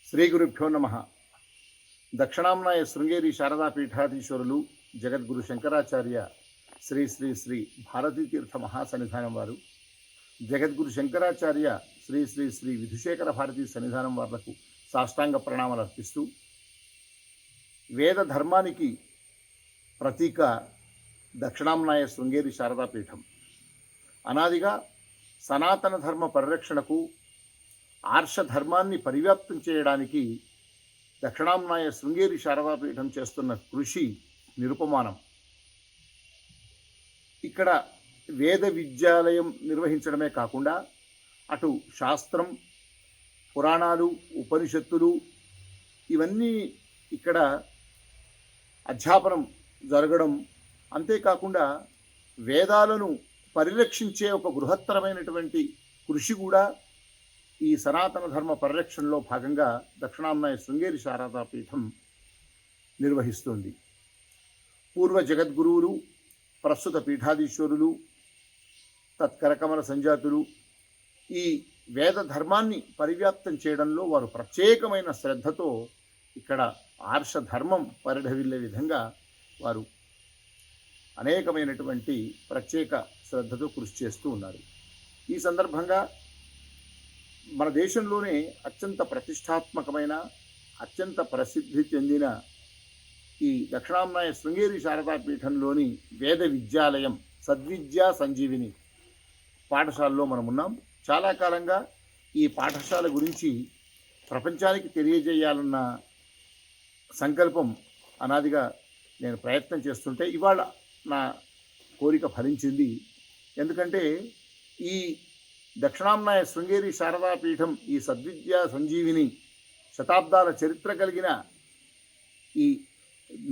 శ్రీ గురుభ్యో నమః. దక్షిణాంనాయ శృంగేరి శారదా పీఠాధీశ్వరులు జగద్గురు శంకరాచార్య శ్రీ శ్రీ శ్రీ భారతీతీర్థ మహాసన్నిధానం వారు, జగద్గురు శంకరాచార్య శ్రీ శ్రీ శ్రీ విధుశేఖర భారతీ సన్నిధానం వాళ్లకు సాష్టాంగ ప్రణామాలు అర్పిస్తూ, వేద ధర్మానికి ప్రతీక దక్షిణాంనాయ శృంగేరి శారదా పీఠం అనాదిగా సనాతన ధర్మ పరిరక్షణకు, ఆర్ష ధర్మాన్ని పరివ్యాప్తం చేయడానికి దక్షిణాంనాయ శృంగేరి శారదాపీఠం చేస్తున్న కృషి నిరుపమానం. ఇక్కడ వేద విద్యాలయం నిర్వహించడమే కాకుండా అటు శాస్త్రం, పురాణాలు, ఉపనిషత్తులు ఇవన్నీ ఇక్కడ అధ్యాపనం జరగడం, అంతేకాకుండా వేదాలను పరిరక్షించే ఒక బృహత్తరమైనటువంటి కృషి కూడా ఈ సనాతన ధర్మ పరిరక్షణలో భాగంగా దక్షిణాంనాయ శృంగేరి శారదా పీఠం నిర్వహిస్తుంది. పూర్వ జగద్గురువులు, ప్రస్తుత పీఠాధీశ్వరులు, తత్కరకమల సంజాతులు ఈ వేద ధర్మాన్ని పరివ్యాప్తం చేయడంలో వారు ప్రత్యేకమైన శ్రద్ధతో ఇక్కడ ఆర్ష ధర్మం పరిఢవిల్లే విధంగా వారు అనేకమైనటువంటి ప్రత్యేక శ్రద్ధతో కృషి చేస్తూ ఉన్నారు. ఈ సందర్భంగా మన దేశంలోనే అత్యంత ప్రతిష్టాత్మకమైన, అత్యంత ప్రసిద్ధి చెందిన ఈ దక్షిణాంనాయ శృంగేరి శారదా పీఠంలోని వేద విద్యాలయం సద్విద్యా సంజీవిని పాఠశాలలో మనం ఉన్నాం. చాలా కాలంగా ఈ పాఠశాల గురించి ప్రపంచానికి తెలియజేయాలన్న సంకల్పం అనాదిగా నేను ప్రయత్నం చేస్తుంటే ఇవాళ నా కోరిక ఫలించింది. ఎందుకంటే ఈ దక్షిణాంనాయ శృంగేరి శారదా పీఠం ఈ సద్విద్యా సంజీవిని శతాబ్దాల చరిత్ర కలిగిన ఈ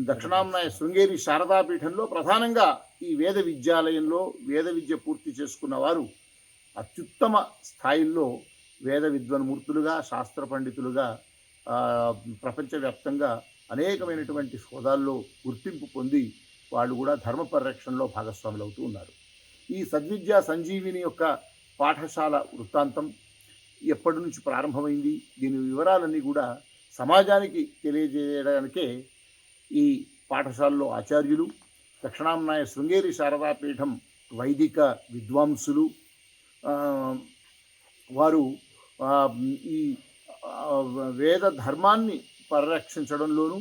దక్షిణాంనాయ శృంగేరి శారదా పీఠంలో ప్రధానంగా ఈ వేద విద్యాలయంలో వేద విద్య పూర్తి చేసుకున్న వారు అత్యుత్తమ స్థాయిల్లో వేద విద్వన్మూర్తులుగా, శాస్త్ర పండితులుగా ప్రపంచవ్యాప్తంగా అనేకమైనటువంటి హోదాల్లో గుర్తింపు పొంది వాళ్ళు కూడా ధర్మ పరిరక్షణలో భాగస్వాములు అవుతూ ఉన్నారు. ఈ సద్విద్యా సంజీవిని యొక్క పాఠశాల వృత్తాంతం ఎప్పటి నుంచి ప్రారంభమైంది, దీని వివరాలన్నీ కూడా సమాజానికి తెలియజేయడానికే ఈ పాఠశాలలో ఆచార్యులు, దక్షిణాంనాయ శృంగేరి శారదా పీఠం వైదిక విద్వాంసులు వారు ఈ వేద ధర్మాన్ని పరిరక్షించడంలోనూ,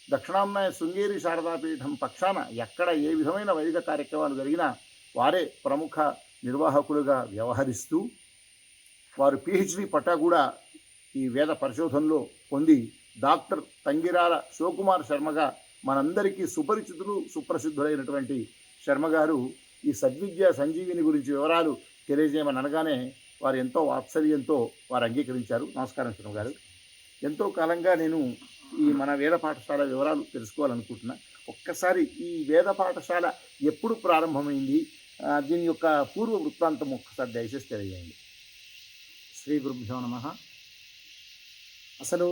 దక్షిణాంనాయ శృంగేరి శారదా పీఠం పక్షాన ఎక్కడ ఏ విధమైన వైదిక కార్యక్రమాలు జరిగినా వారే ప్రముఖ నిర్వాహకులుగా వ్యవహరిస్తూ, వారు పిహెచ్డి పట్టా కూడా ఈ వేద పరిశోధనలో పొంది డాక్టర్ తంగిరాల శివకుమార్ శర్మగా మనందరికీ సుపరిచితులు, సుప్రసిద్ధులైనటువంటి శర్మగారు ఈ సద్విద్యా సంజీవిని గురించి వివరాలు తెలియజేయమని అనగానే వారు ఎంతో వాత్సల్యంతో వారు అంగీకరించారు. నమస్కారం శర్మగారు. ఎంతో కాలంగా నేను ఈ మన వేద పాఠశాల వివరాలు తెలుసుకోవాలనుకుంటున్నా. ఒక్కసారి ఈ వేద పాఠశాల ఎప్పుడు ప్రారంభమైంది, దీని యొక్క పూర్వ వృత్తాంతం ఒక్కసారి దయచేసి తెలియజేయండి. శ్రీ గురుభ్యో నమః. అసలు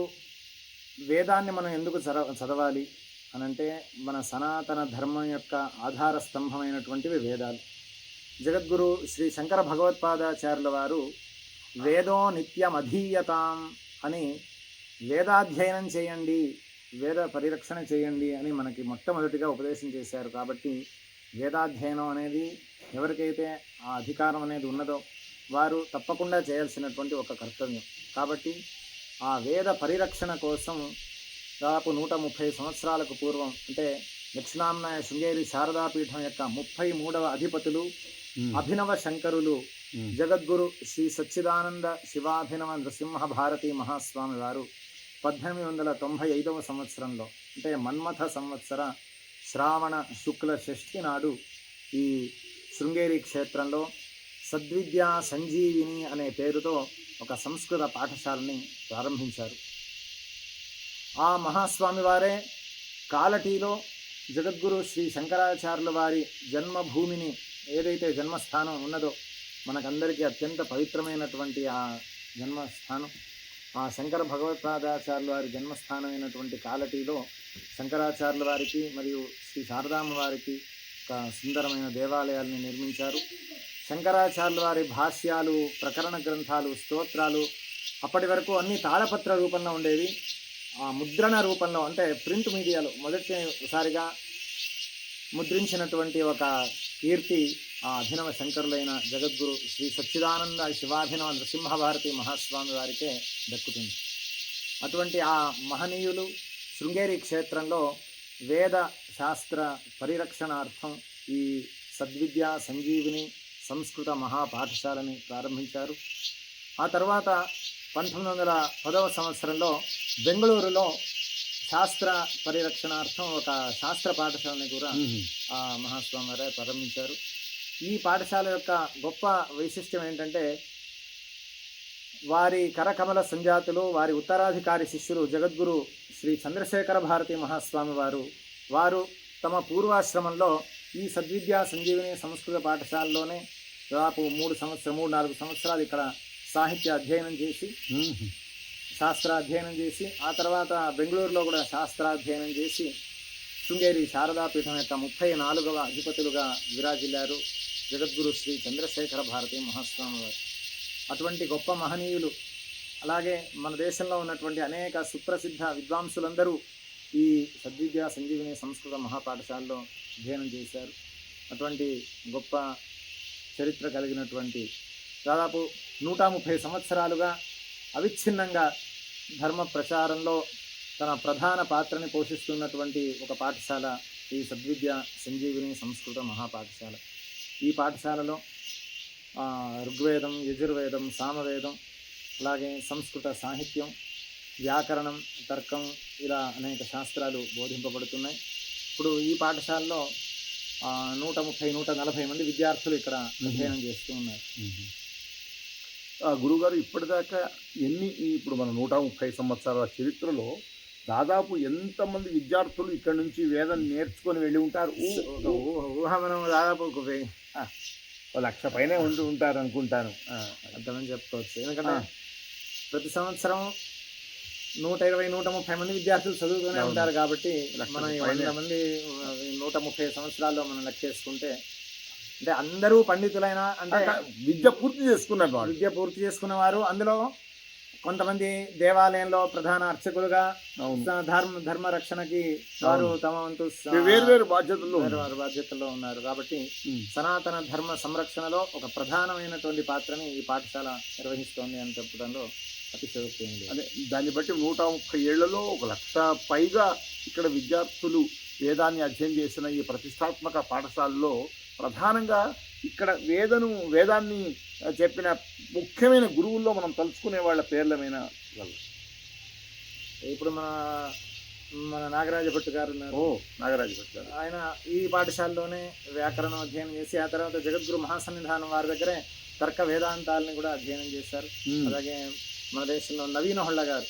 వేదాన్ని మనం ఎందుకు చదవాలి అనంటే, మన సనాతన ధర్మం యొక్క ఆధార స్తంభమైనటువంటివి వేదాలు. జగద్గురు శ్రీ శంకర భగవత్పాదాచార్యుల వారు వేదో నిత్యమధీయతాం అని వేదాధ్యయనం చేయండి, వేద పరిరక్షణ చేయండి అని మనకి మొట్టమొదటిగా ఉపదేశం చేశారు. కాబట్టి వేదాధ్యయనం అనేది ఎవరికైతే ఆ అధికారం అనేది ఉన్నదో వారు తప్పకుండా చేయాల్సినటువంటి ఒక కర్తవ్యం. కాబట్టి ఆ వేద పరిరక్షణ కోసం దాదాపు 130 సంవత్సరాలకు పూర్వం, అంటే దక్షిణాంనాయ శృంగేరి శారదాపీఠం యొక్క 33వ అధిపతులు అభినవ శంకరులు జగద్గురు శ్రీ సచ్చిదానంద శివాభినవ నృసింహ భారతీ మహాస్వామి వారు 1895వ సంవత్సరంలో, అంటే మన్మథ సంవత్సర శ్రావణ శుక్ల షష్ఠి నాడు ఈ శృంగేరి క్షేత్రంలో సద్విద్యా సంజీవిని అనే పేరుతో ఒక సంస్కృత పాఠశాలని ప్రారంభించారు. ఆ మహాస్వామి వారే కాలటీలో జగద్గురు శ్రీ శంకరాచార్యుల వారి జన్మభూమిని, ఏదైతే జన్మస్థానం ఉన్నదో మనకందరికీ అత్యంత పవిత్రమైనటువంటి ఆ జన్మస్థానం, ఆ శంకర భగవత్పాదాచార్యుల వారి జన్మస్థానమైనటువంటి కాలటీలో శంకరాచార్యుల వారికి మరియు శ్రీ శారదామ్మ వారికి ఒక సుందరమైన దేవాలయాల్ని నిర్మించారు. శంకరాచార్యుల వారి భాష్యాలు, ప్రకరణ గ్రంథాలు, స్తోత్రాలు అప్పటి వరకు అన్ని తాళపత్ర రూపంలో ఉండేవి. ఆ ముద్రణ రూపంలో అంటే ప్రింట్ మీడియాలో మొదటిసారిగా ముద్రించినటువంటి ఒక కీర్తి ఆ అభినవ శంకరులైన జగద్గురు శ్రీ సచ్చిదానంద శివాభినవ నృసింహభారతి మహాస్వామి వారికే దక్కుతుంది. అటువంటి ఆ మహనీయులు శృంగేరి క్షేత్రంలో వేద శాస్త్ర పరిరక్షణార్థం ఈ సద్విద్యా సంజీవిని సంస్కృత మహాపాఠశాలని ప్రారంభించారు. ఆ తర్వాత 1910వ సంవత్సరంలో బెంగళూరులో శాస్త్ర పరిరక్షణార్థం ఒక శాస్త్ర పాఠశాలని కూడా ఆ మహాస్వామి వారే ప్రారంభించారు. ఈ పాఠశాల యొక్క గొప్ప వైశిష్ట్యం ఏంటంటే వారి కరకమల సంజాతులు, వారి ఉత్తరాధికారి శిష్యులు జగద్గురు శ్రీ చంద్రశేఖర భారతి మహాస్వామి వారు తమ పూర్వాశ్రమంలో ఈ సద్విద్యా సంజీవిని సంస్కృత పాఠశాలలోనే దాదాపు 3-4 సంవత్సరాలు ఇక్కడ సాహిత్య అధ్యయనం చేసి శాస్త్రాధ్యయనం చేసి ఆ తర్వాత బెంగళూరులో కూడా శాస్త్రాధ్యయనం చేసి శృంగేరి శారదాపీఠం యొక్క 34వ అధిపతులుగా విరాజిల్లారు జగద్గురు శ్రీ చంద్రశేఖర భారతి మహాస్వామి వారు. అటువంటి గొప్ప మహనీయులు, అలాగే మన దేశంలో ఉన్నటువంటి అనేక సుప్రసిద్ధ విద్వాంసులందరూ ఈ సద్విద్యా సంజీవిని సంస్కృత మహాపాఠశాలలో అధ్యయనం చేశారు. అటువంటి గొప్ప చరిత్ర కలిగినటువంటి దాదాపు 130 సంవత్సరాలుగా అవిచ్ఛిన్నంగా ధర్మ ప్రచారంలో తన ప్రధాన పాత్రని పోషిస్తున్నటువంటి ఒక పాఠశాల ఈ సద్విద్యా సంజీవిని సంస్కృత మహాపాఠశాల. ఈ పాఠశాలలో ఋగ్వేదం, యజుర్వేదం, సామవేదం, అలాగే సంస్కృత సాహిత్యం, వ్యాకరణం, తర్కం ఇలా అనేక శాస్త్రాలు బోధింపబడుతున్నాయి. ఇప్పుడు ఈ పాఠశాలలో 130-140 మంది విద్యార్థులు ఇక్కడ అధ్యయనం చేస్తూ ఉన్నారు. గురుగారు ఇప్పటిదాకా ఇప్పుడు మన 130 సంవత్సరాల చరిత్రలో దాదాపు ఎంతమంది విద్యార్థులు ఇక్కడ నుంచి వేదం నేర్చుకొని వెళ్ళి ఉంటారు? ఊహ మనం దాదాపు 1,00,000 పైనే ఉంటారు అనుకుంటాను. అంతమని చెప్పుకోవచ్చు. ఎందుకంటే ప్రతి సంవత్సరం 120-130 మంది విద్యార్థులు చదువుతూనే ఉంటారు కాబట్టి మనం 100 మంది 130 సంవత్సరాల్లో మనం లెక్క చేసుకుంటే అంటే అందరూ పండితులైన అంటే విద్య పూర్తి చేసుకున్న వారు అందులో కొంతమంది దేవాలయంలో ప్రధాన అర్చకులుగా ధర్మ రక్షణకి వారు తమ వంతు వేరు బాధ్యతల్లో ఉన్నారు. కాబట్టి సనాతన ధర్మ సంరక్షణలో ఒక ప్రధానమైనటువంటి పాత్రని ఈ పాఠశాల నిర్వహిస్తోంది అని చెప్పడంలో అతిశయోక్తి ఉంది. అదే దాన్ని బట్టి 130 ఏళ్లలో 1,00,000 పైగా ఇక్కడ విద్యార్థులు వేదాన్ని అధ్యయనం చేసిన ఈ ప్రతిష్టాత్మక పాఠశాలలో ప్రధానంగా ఇక్కడ వేదాన్ని చెప్పిన ముఖ్యమైన గురువుల్లో మనం తలుచుకునే వాళ్ళ పేర్లమైన ఇప్పుడు మన నాగరాజ భట్ గారు ఉన్నారు. నాగరాజ భట్ గారు ఆయన ఈ పాఠశాలలోనే వ్యాకరణం అధ్యయనం చేసి ఆ తర్వాత జగద్గురు మహాసన్నిధానం వారి దగ్గరే తర్క వేదాంతాలని కూడా అధ్యయనం చేశారు. అలాగే మన దేశంలో నవీన హొళ్ళ గారు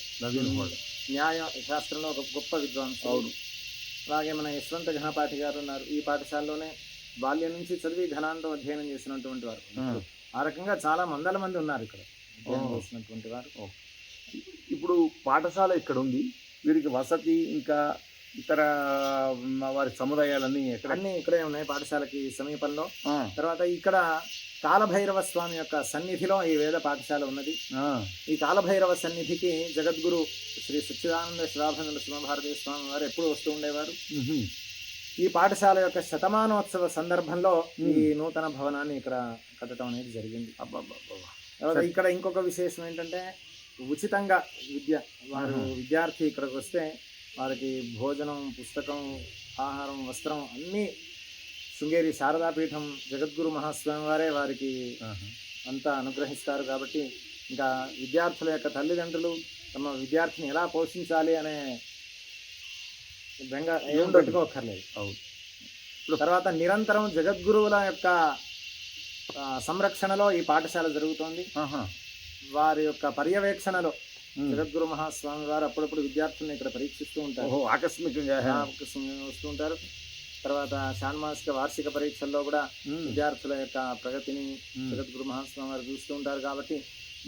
న్యాయ శాస్త్రంలో ఒక గొప్ప విద్వాంసుడు. అలాగే మన యశ్వంత ఘనపాఠి గారు ఉన్నారు. ఈ పాఠశాలలోనే బాల్యం నుంచి చదివి ఘనాంతం అధ్యయనం చేసినటువంటి వారు. ఆ రకంగా చాలా వందల మంది ఉన్నారు ఇక్కడ అధ్యయనం చేసినటువంటి వారు. ఇప్పుడు పాఠశాల ఇక్కడ ఉంది, వీరికి వసతి ఇంకా ఇతర వారి సముదాయాలన్నీ అన్నీ ఇక్కడే ఉన్నాయి పాఠశాలకి సమీపంలో. తర్వాత ఇక్కడ కాలభైరవ స్వామి యొక్క సన్నిధిలో ఈ వేద పాఠశాల ఉన్నది. ఈ కాలభైరవ సన్నిధికి జగద్గురు శ్రీ సచ్చిదానంద శివాభినవ నృసింహభారతి స్వామి వారు ఎప్పుడు వస్తూ ఉండేవారు. ఈ పాఠశాల యొక్క శతమానోత్సవ సందర్భంలో ఈ నూతన భవనాన్ని ఇక్కడ కట్టడం అనేది జరిగింది. ఇక్కడ ఇంకొక విశేషం ఏంటంటే ఉచితంగా విద్యార్థి ఇక్కడికి వస్తే వారికి భోజనం, పుస్తకం, ఆహారం, వస్త్రం అన్నీ శృంగేరి శారదాపీఠం జగద్గురు మహాస్వామి వారే వారికి అంతా అనుగ్రహిస్తారు. కాబట్టి ఇంకా విద్యార్థుల యొక్క తల్లిదండ్రులు తమ విద్యార్థిని ఎలా పోషించాలి అనే బెంగ ఏం పెట్టుకోకర్లేదు. తర్వాత నిరంతరం జగద్గురువుల యొక్క సంరక్షణలో ఈ పాఠశాల జరుగుతోంది. వారి యొక్క పర్యవేక్షణలో జగద్గురు మహాస్వామి వారు అప్పుడప్పుడు విద్యార్థులను ఇక్కడ పరీక్షిస్తూ ఉంటారు. ఆకస్మికంగా వస్తూ ఉంటారు. తర్వాత షాన్మాసిక వార్షిక పరీక్షల్లో కూడా విద్యార్థుల యొక్క ప్రగతిని జగద్గురు మహాస్వామి వారు చూస్తూ ఉంటారు. కాబట్టి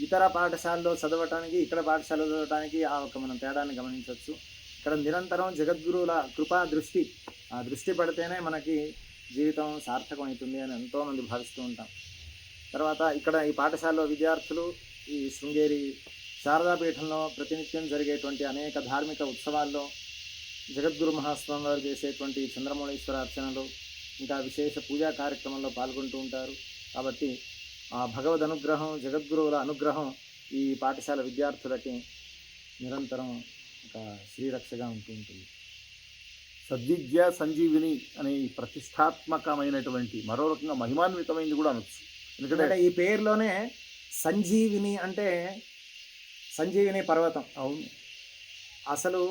ఇతర పాఠశాలలో చదవటానికి ఇక్కడ పాఠశాల చదవటానికి మనం తేడాన్ని గమనించవచ్చు. ఇక్కడ నిరంతరం జగద్గురువుల కృపా దృష్టి, ఆ దృష్టి పడితేనే మనకి జీవితం సార్థకం అవుతుంది అని ఎంతోమంది భావిస్తూ ఉంటాం. తర్వాత ఇక్కడ ఈ పాఠశాలలో విద్యార్థులు ఈ శృంగేరి శారదాపీఠంలో ప్రతినిత్యం జరిగేటువంటి అనేక ధార్మిక ఉత్సవాల్లో జగద్గురు మహాస్వామి వారు చేసేటువంటి చంద్రమౌళీశ్వర అర్చనలు ఇంకా విశేష పూజా కార్యక్రమంలో పాల్గొంటూ ఉంటారు. కాబట్టి ఆ భగవద్ అనుగ్రహం, జగద్గురువుల అనుగ్రహం ఈ పాఠశాల విద్యార్థులకి నిరంతరం ఒక శ్రీరక్షగా ఉంటూ ఉంటుంది. సద్విద్య సంజీవిని అనే ఈ ప్రతిష్టాత్మకమైనటువంటి మరో రకంగా మహిమాన్వితమైంది కూడా అనొచ్చు. ఎందుకంటే ఈ పేరులోనే సంజీవిని అంటే సంజీవిని పర్వతం. అవును, అసలు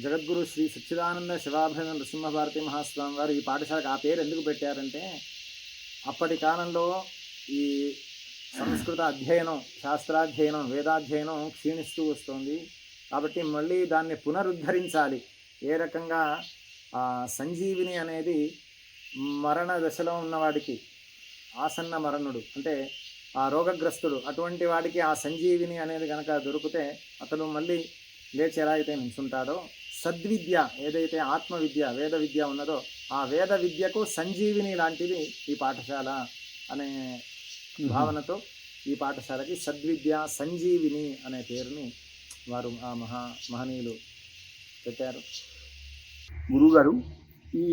జగద్గురు శ్రీ సచ్చిదానంద శివాభరణ నృసింహభారతి మహాస్వామి వారు ఈ పాఠశాలకు ఆ పేరు ఎందుకు పెట్టారంటే, అప్పటి కాలంలో ఈ సంస్కృత అధ్యయనం, శాస్త్రాధ్యయనం, వేదాధ్యయనం క్షీణిస్తూ వస్తుంది. కాబట్టి మళ్ళీ దాన్ని పునరుద్ధరించాలి. ఏ రకంగా సంజీవిని అనేది మరణ దశలో ఉన్నవాడికి, ఆసన్న మరణుడు అంటే ఆ రోగగ్రస్తుడు, అటువంటి వాడికి ఆ సంజీవిని అనేది కనుక దొరికితే అతడు మళ్ళీ లేచి ఎలా అయితే నిల్చుంటాడో, సద్విద్య ఏదైతే ఆత్మవిద్య వేద విద్య ఉన్నదో ఆ వేద విద్యకు సంజీవిని లాంటిది ఈ పాఠశాల అనే భావనతో ఈ పాఠశాలకి సద్విద్య సంజీవిని అనే పేరుని వారు ఆ మహనీయులు పెట్టారు. గురువుగారు, ఈ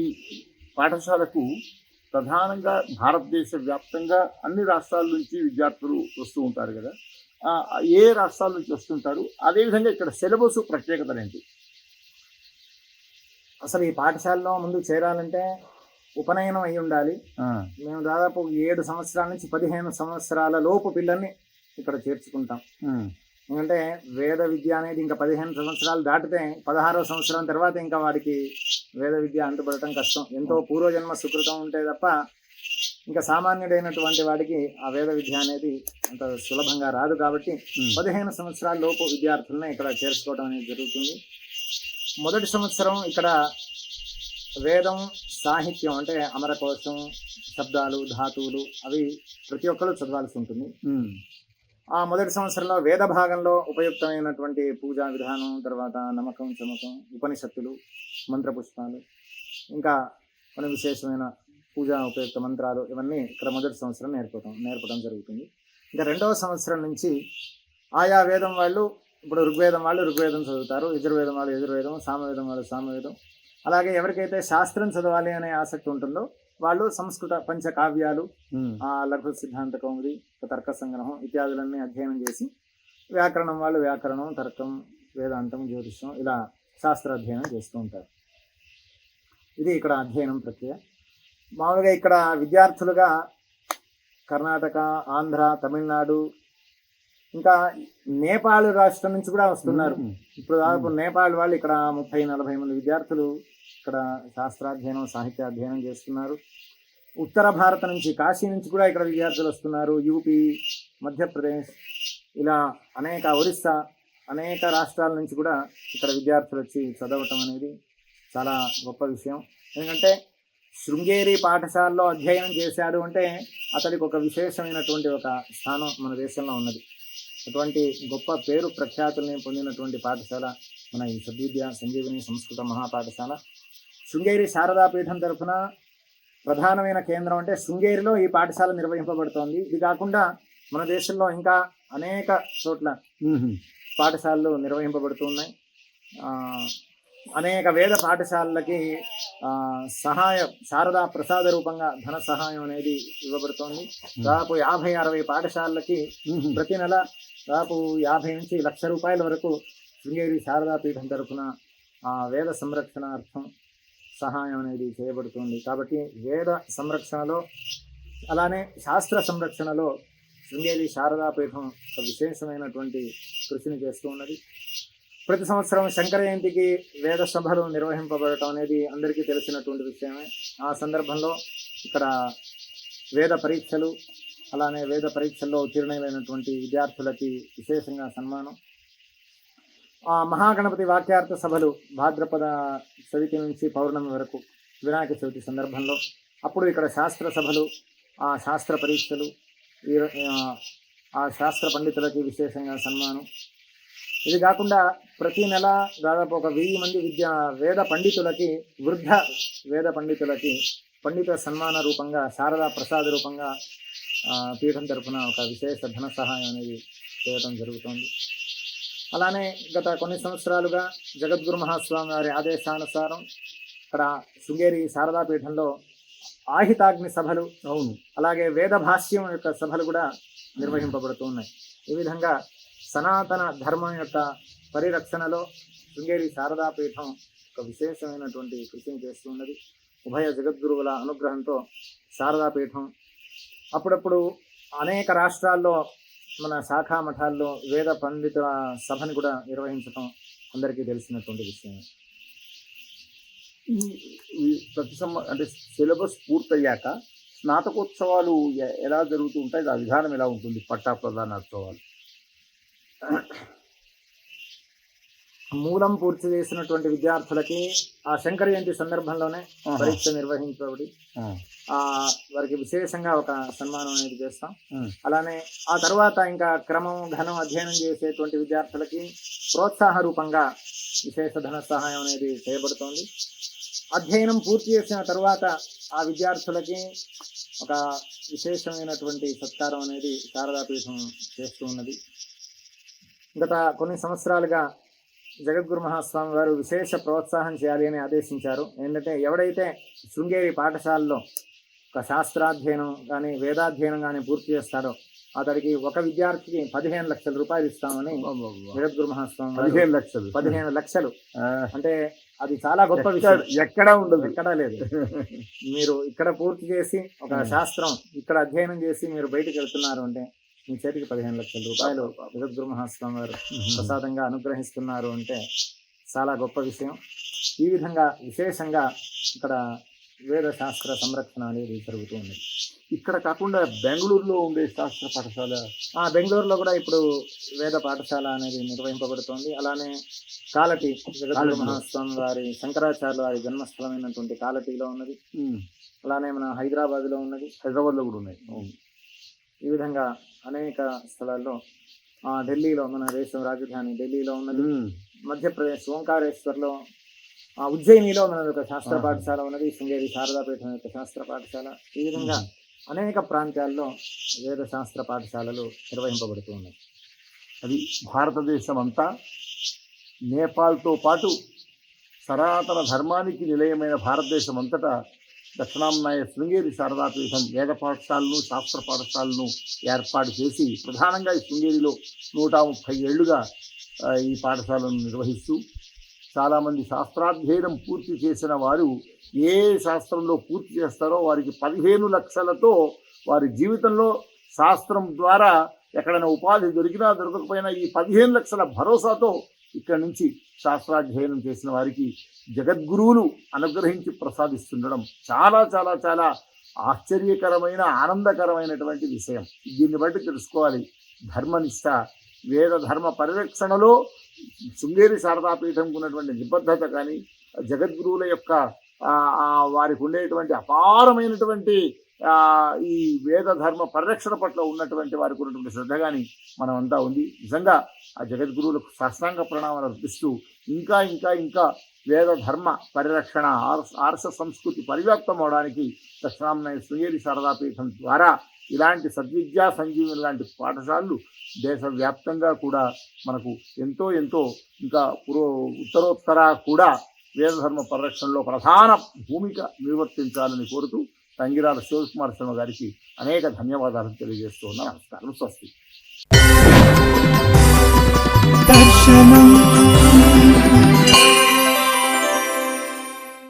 పాఠశాలకు ప్రధానంగా భారతదేశ వ్యాప్తంగా అన్ని రాష్ట్రాల నుంచి విద్యార్థులు వస్తూ ఉంటారు కదా, ఏ రాష్ట్రాల నుంచి వస్తుంటారు? అదేవిధంగా ఇక్కడ సిలబస్ ప్రత్యేకతలు ఏంటి? అసలు ఈ పాఠశాలలో ముందు చేరాలంటే ఉపనయనం అయి ఉండాలి. మేము దాదాపు 7 సంవత్సరాల నుంచి 15 సంవత్సరాల లోపు పిల్లల్ని ఇక్కడ చేర్చుకుంటాం. ఎందుకంటే వేద విద్య అనేది ఇంకా 15 సంవత్సరాలు దాటితే 16వ సంవత్సరం తర్వాత ఇంకా వాడికి వేద విద్య అంటుపడటం కష్టం. ఎంతో పూర్వజన్మ సుకృతం ఉంటే తప్ప ఇంకా సామాన్యుడైనటువంటి వాడికి ఆ వేద విద్య అనేది అంత సులభంగా రాదు. కాబట్టి 15 సంవత్సరాల లోపు విద్యార్థులను ఇక్కడ చేర్చుకోవడం అనేది జరుగుతుంది. మొదటి సంవత్సరం ఇక్కడ వేదం, సాహిత్యం అంటే అమరకోశం, శబ్దాలు, ధాతువులు అవి ప్రతి ఒక్కరు చదవాల్సి ఉంటుంది. ఆ మొదటి సంవత్సరంలో వేద భాగంలో ఉపయుక్తమైనటువంటి పూజా విధానం, తర్వాత నమ్మకం, చమకం, ఉపనిషత్తులు, మంత్రపుష్పాలు, ఇంకా కొన్ని విశేషమైన పూజా ఉపయుక్త మంత్రాలు ఇవన్నీ ఇక్కడ మొదటి సంవత్సరం నేర్పడం జరుగుతుంది. ఇంకా రెండవ సంవత్సరం నుంచి ఆయా వేదం వాళ్ళు, ఇప్పుడు ఋగ్వేదం వాళ్ళు ఋగ్వేదం చదువుతారు, యజుర్వేదం వాళ్ళు యజుర్వేదం, సామవేదం వాళ్ళు సామవేదం. అలాగే ఎవరికైతే శాస్త్రం చదవాలి అనే ఆసక్తి ఉంటుందో వాళ్ళు సంస్కృత పంచకావ్యాలు, లఘు సిద్ధాంత కౌముది, తర్క సంగ్రహం ఇత్యాదులన్నీ అధ్యయనం చేసి, వ్యాకరణం వాళ్ళు వ్యాకరణం, తర్కం, వేదాంతం, జ్యోతిషం ఇలా శాస్త్ర అధ్యయనం చేస్తూ ఉంటారు. ఇది ఇక్కడ అధ్యయనం ప్రక్రియ. మామూలుగా ఇక్కడ విద్యార్థులుగా కర్ణాటక, ఆంధ్ర, తమిళనాడు, ఇంకా నేపాల్ రాష్ట్రం నుంచి కూడా వస్తున్నారు. ఇప్పుడు దాదాపు నేపాల్ వాళ్ళు ఇక్కడ 30-40 మంది విద్యార్థులు ఇక్కడ శాస్త్రాధ్యయనం, సాహిత్యాధ్యయనం చేస్తున్నారు. ఉత్తర భారత నుంచి, కాశీ నుంచి కూడా ఇక్కడ విద్యార్థులు వస్తున్నారు. యూపీ, మధ్యప్రదేశ్, ఇలా అనేక, ఒరిస్సా, అనేక రాష్ట్రాల నుంచి కూడా ఇక్కడ విద్యార్థులు వచ్చి చదవటం అనేది చాలా గొప్ప విషయం. ఎందుకంటే శృంగేరి పాఠశాలలో అధ్యయనం చేశాడు అంటే అతడికి ఒక విశేషమైనటువంటి ఒక స్థానం మన దేశంలో ఉన్నది. అటువంటి గొప్ప పేరు ప్రఖ్యాతుల్ని పొందినటువంటి పాఠశాల మన ఈ సద్విద్య సంజీవిని సంస్కృత మహాపాఠశాల. శృంగేరి శారదాపీఠం తరఫున ప్రధానమైన కేంద్రం అంటే శృంగేరిలో ఈ పాఠశాల నిర్వహింపబడుతోంది. ఇది కాకుండా మన దేశంలో ఇంకా అనేక చోట్ల పాఠశాలలు నిర్వహింపబడుతూ ఉన్నాయి. అనేక వేద పాఠశాలలకి శారదా ప్రసాద రూపంగా ధన సహాయం అనేది ఇవ్వబడుతోంది. దాదాపు 50-60 పాఠశాలలకి ప్రతి నెల దాదాపు 50 నుంచి 1,00,000 రూపాయల వరకు శృంగేరి శారదాపీఠం తరఫున వేద సంరక్షణార్థం సహాయం అనేది చేయబడుతుంది. కాబట్టి వేద సంరక్షణలో అలానే శాస్త్ర సంరక్షణలో శృంగేరి శారదాపీఠం ఒక విశేషమైనటువంటి కృషిని చేస్తూ ఉన్నది. ప్రతి సంవత్సరం శంకర జయంతికి వేద సభలు నిర్వహింపబడటం అనేది అందరికీ తెలిసినటువంటి విషయమే. ఆ సందర్భంలో ఇక్కడ వేద పరీక్షలు, అలానే వేద పరీక్షల్లో ఉత్తీర్ణులైనటువంటి విద్యార్థులకి విశేషంగా సన్మానం. మహాగణపతి వాక్యార్థ సభలు భాద్రపద చవితి నుంచి పౌర్ణమి వరకు, వినాయక చవితి సందర్భంలో అప్పుడు ఇక్కడ శాస్త్ర సభలు, ఆ శాస్త్ర పరీక్షలు, ఆ శాస్త్ర పండితులకి విశేషంగా సన్మానం. ఇది కాకుండా ప్రతి నెల దాదాపు ఒక 1000 మంది వేద పండితులకి, వృద్ధ వేద పండితులకి పండిత సన్మాన రూపంగా, శారదా ప్రసాద రూపంగా పీఠం తరఫున ఒక విశేష ధన సహాయం అనేది చేయడం జరుగుతుంది. అలానే గత కొన్ని సంవత్సరాలుగా జగద్గురు మహాస్వామి వారి ఆదేశానుసారం ఇక్కడ శృంగేరి శారదా పీఠంలో ఆహితాగ్ని సభలు, అవును, అలాగే వేద భాష్యం యొక్క సభలు కూడా నిర్వహింపబడుతూ ఉన్నాయి. ఈ విధంగా సనాతన ధర్మం యొక్క పరిరక్షణలో శృంగేరి శారదా పీఠం ఒక విశేషమైనటువంటి కృషిని చేస్తూ ఉన్నది. ఉభయ జగద్గురువుల అనుగ్రహంతో శారదా పీఠం అప్పుడప్పుడు అనేక రాష్ట్రాల్లో మన శాఖా మఠాల్లో వేద పండితుల సభని కూడా నిర్వహించడం అందరికీ తెలిసినటువంటి విషయం. ఈ ప్రతి అంటే సిలబస్ పూర్తయ్యాక స్నాతకోత్సవాలు ఎలా జరుగుతూ ఉంటాయి, ఆ విధానం ఎలా ఉంటుంది? పట్టా ప్రధానోత్సవాలు మూలం పూర్తి చేసినటువంటి విద్యార్థులకి ఆ శంకర జయంతి సందర్భంలోనే పరీక్ష నిర్వహించబడి వారికి విశేషంగా ఒక సన్మానం అనేది చేస్తాం. అలానే ఆ తర్వాత ఇంకా క్రమం ఘనం అధ్యయనం చేసేటువంటి విద్యార్థులకి ప్రోత్సాహ రూపంగా విశేష ధన సహాయం అనేది చేయబడుతోంది. అధ్యయనం పూర్తి చేసిన తర్వాత ఆ విద్యార్థులకి ఒక విశేషమైనటువంటి సత్కారం అనేది శారదా పీఠం చేస్తూ ఉన్నది. గత కొన్ని సంవత్సరాలుగా జగద్గురు మహాస్వామి వారు విశేష ప్రోత్సాహం చేయాలి అని ఆదేశించారు. ఏంటంటే ఎవడైతే శృంగేరి పాఠశాలలో ఒక శాస్త్రాధ్యయనం కానీ వేదాధ్యయనం కానీ పూర్తి చేస్తాడో అతడికి ఒక విద్యార్థికి 15 లక్షల రూపాయలు ఇస్తామని జగద్గురు మహాస్వామి 15 లక్షలు అంటే అది చాలా గొప్ప విషయం. ఎక్కడా ఉండదు, ఎక్కడా లేదు. మీరు ఇక్కడ పూర్తి చేసి ఒక శాస్త్రం ఇక్కడ అధ్యయనం చేసి మీరు బయటకు వెళ్తున్నారు అంటే మీ చేతికి 15 లక్షల రూపాయలు జగద్గురు మహాస్వామి వారు ప్రసాదంగా అనుగ్రహిస్తున్నారు అంటే చాలా గొప్ప విషయం. ఈ విధంగా విశేషంగా ఇక్కడ వేద శాస్త్ర సంరక్షణ అనేది జరుగుతూ ఉంది. ఇక్కడ కాకుండా బెంగళూరులో ఉండే శాస్త్ర పాఠశాల, బెంగళూరులో కూడా ఇప్పుడు వేద పాఠశాల అనేది నిర్వహింపబడుతోంది. అలానే కాలటి జగద్గురు మహాస్వామి వారి శంకరాచార్యుల వారి జన్మస్థలమైనటువంటి కాలటిలో ఉన్నది. అలానే మన హైదరాబాద్లో ఉన్నది, హైదరాబాద్లో కూడా ఉన్నాయి. ఈ విధంగా అనేక స్థలాల్లో ఢిల్లీలో మన దేశం రాజధాని ఢిల్లీలో ఉన్నది. మధ్యప్రదేశ్ ఓంకారేశ్వర్లో, ఉజ్జయినిలో మన యొక్క శాస్త్ర పాఠశాల ఉన్నది, శృంగేరి శారదాపీఠం యొక్క శాస్త్ర పాఠశాల. ఈ విధంగా అనేక ప్రాంతాల్లో వేద శాస్త్ర పాఠశాలలు నిర్వహింపబడుతూ ఉన్నాయి. అది భారతదేశం అంతా, నేపాల్తో పాటు సనాతన ధర్మానికి నిలయమైన భారతదేశం అంతటా దక్షిణాంనాయ శృంగేరి శారదాపీఠం వేద పాఠశాలను శాస్త్ర పాఠశాలను ఏర్పాటు చేసి ప్రధానంగా ఈ శృంగేరిలో 130 ఏళ్లుగా ఈ పాఠశాలను నిర్వహిస్తూ చాలామంది శాస్త్రాధ్యయనం పూర్తి చేసిన వారు ఏ శాస్త్రంలో పూర్తి చేస్తారో వారికి 15 లక్షలతో వారి జీవితంలో శాస్త్రం ద్వారా ఎక్కడైనా ఉపాధి దొరికినా దొరకకపోయినా ఈ 15 లక్షల భరోసాతో ఇక్కడి నుంచి శాస్త్రాధ్యయనం చేసిన వారికి జగద్గురువులు అనుగ్రహించి ప్రసాదిస్తుండడం చాలా చాలా చాలా ఆశ్చర్యకరమైన ఆనందకరమైనటువంటి విషయం. దీన్ని బట్టి తెలుసుకోవాలి ధర్మనిష్ట, వేద ధర్మ పరిరక్షణలో శృంగేరి శారదాపీఠంకు ఉన్నటువంటి నిబద్ధత కానీ, జగద్గురువుల యొక్క వారికి ఉండేటువంటి అపారమైనటువంటి ఈ వేద ధర్మ పరిరక్షణ పట్ల ఉన్నటువంటి వారికి ఉన్నటువంటి శ్రద్ధ కానీ మనమంతా ఉంది. నిజంగా ఆ జగద్గురువులకు సాష్టాంగ ప్రణామాలు అర్పిస్తూ ఇంకా ఇంకా ఇంకా వేద ధర్మ పరిరక్షణ, ఆర్ష సంస్కృతి పరివ్యాప్తం అవడానికి దక్షిణాంనాయ శృంగేరి శారదాపీఠం ద్వారా ఇలాంటి సద్విద్యా సంజీవని లాంటి పాఠశాలలు దేశవ్యాప్తంగా కూడా మనకు ఎంతో ఎంతో ఇంకా ఉత్తరోత్తర కూడా వేదధర్మ పరిరక్షణలో ప్రధాన భూమిక నిర్వర్తించాలని కోరుతూ తంగిరాల శివకుమార్ శర్మ గారికి అనేక ధన్యవాదాలు తెలియజేస్తూ ఉన్నాను. నమస్కారం. స్వస్తి.